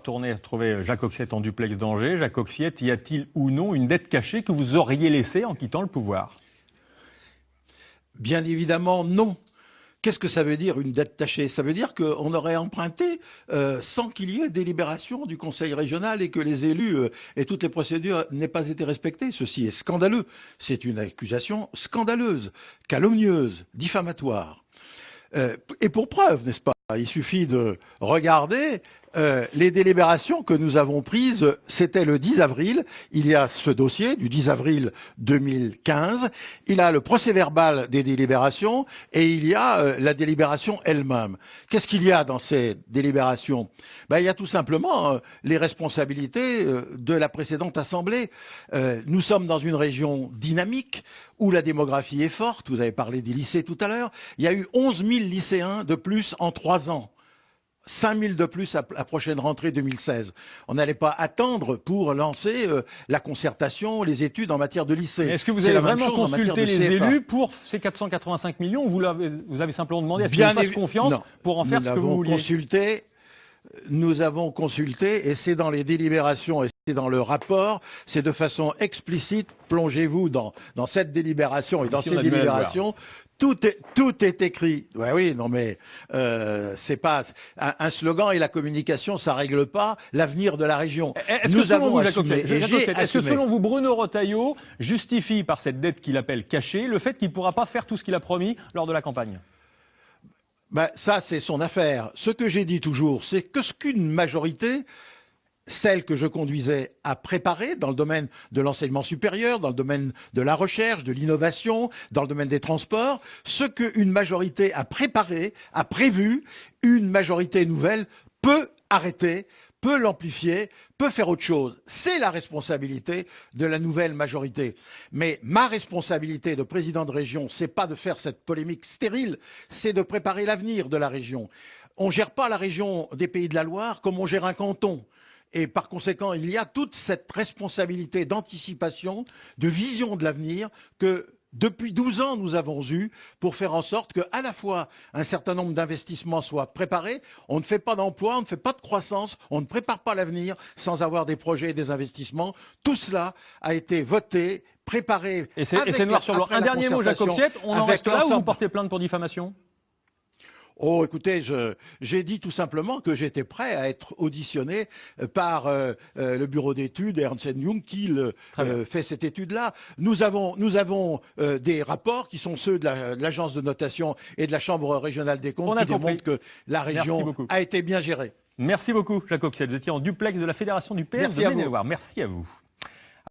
Tournez à trouver Jacques Oxiette en duplex d'Angers. Jacques Oxiette, y a-t-il ou non une dette cachée que vous auriez laissée en quittant le pouvoir? Bien évidemment, non. Qu'est-ce que ça veut dire une dette cachée? Ça veut dire qu'on aurait emprunté sans qu'il y ait délibération du Conseil régional et que les élus et toutes les procédures n'aient pas été respectées. Ceci est scandaleux. C'est une accusation scandaleuse, calomnieuse, diffamatoire. Et pour preuve, n'est-ce pas? Il suffit de regarder les délibérations que nous avons prises. C'était le 10 avril. Il y a ce dossier du 10 avril 2015. Il y a le procès-verbal des délibérations et il y a la délibération elle-même. Qu'est-ce qu'il y a dans ces délibérations? Il y a tout simplement les responsabilités de la précédente Assemblée. Nous sommes dans une région dynamique où la démographie est forte. Vous avez parlé des lycées tout à l'heure. Il y a eu 11 000 lycéens de plus en 3 ans. 5 000 de plus à la prochaine rentrée 2016. On n'allait pas attendre pour lancer la concertation, les études en matière de lycée. Est-ce que vous avez vraiment consulté les élus pour ces 485 millions ou vous avez simplement demandé à ce qu'ils vous fassent confiance pour en faire ce que vous vouliez? Nous avons consulté et c'est dans les délibérations et c'est dans le rapport, c'est de façon explicite. Plongez-vous dans cette délibération et dans ces délibérations. Tout est écrit. Ouais, oui, non mais c'est pas un slogan et la communication, ça règle pas l'avenir de la région. Nous avons assumé. Est-ce que selon vous, Bruno Retailleau justifie par cette dette qu'il appelle cachée le fait qu'il ne pourra pas faire tout ce qu'il a promis lors de la campagne? Ça, c'est son affaire. Ce que j'ai dit toujours, c'est que ce qu'une majorité, celle que je conduisais, à préparer dans le domaine de l'enseignement supérieur, dans le domaine de la recherche, de l'innovation, dans le domaine des transports, ce qu'une majorité a préparé, a prévu, une majorité nouvelle peut arrêter, peut l'amplifier, peut faire autre chose. C'est la responsabilité de la nouvelle majorité. Mais ma responsabilité de président de région, c'est pas de faire cette polémique stérile, c'est de préparer l'avenir de la région. On gère pas la région des Pays de la Loire comme on gère un canton. Et par conséquent, il y a toute cette responsabilité d'anticipation, de vision de l'avenir que depuis 12 ans, nous avons eu pour faire en sorte qu'à la fois un certain nombre d'investissements soient préparés. On ne fait pas d'emploi, on ne fait pas de croissance, on ne prépare pas l'avenir sans avoir des projets et des investissements. Tout cela a été voté, préparé. Et c'est noir sur blanc. Un dernier mot, Jacques Oxiette, on en reste là ou vous portez plainte pour diffamation? Oh, écoutez, j'ai dit tout simplement que j'étais prêt à être auditionné par le bureau d'études Ernst & Young qui fait cette étude-là. Nous avons des rapports qui sont ceux de l'agence de notation et de la Chambre régionale des comptes qui démontrent que la région a été bien gérée. Merci beaucoup, Jacques Oxiette. Vous étiez en duplex de la Fédération du PS de Maine-et-Loire. Merci à vous.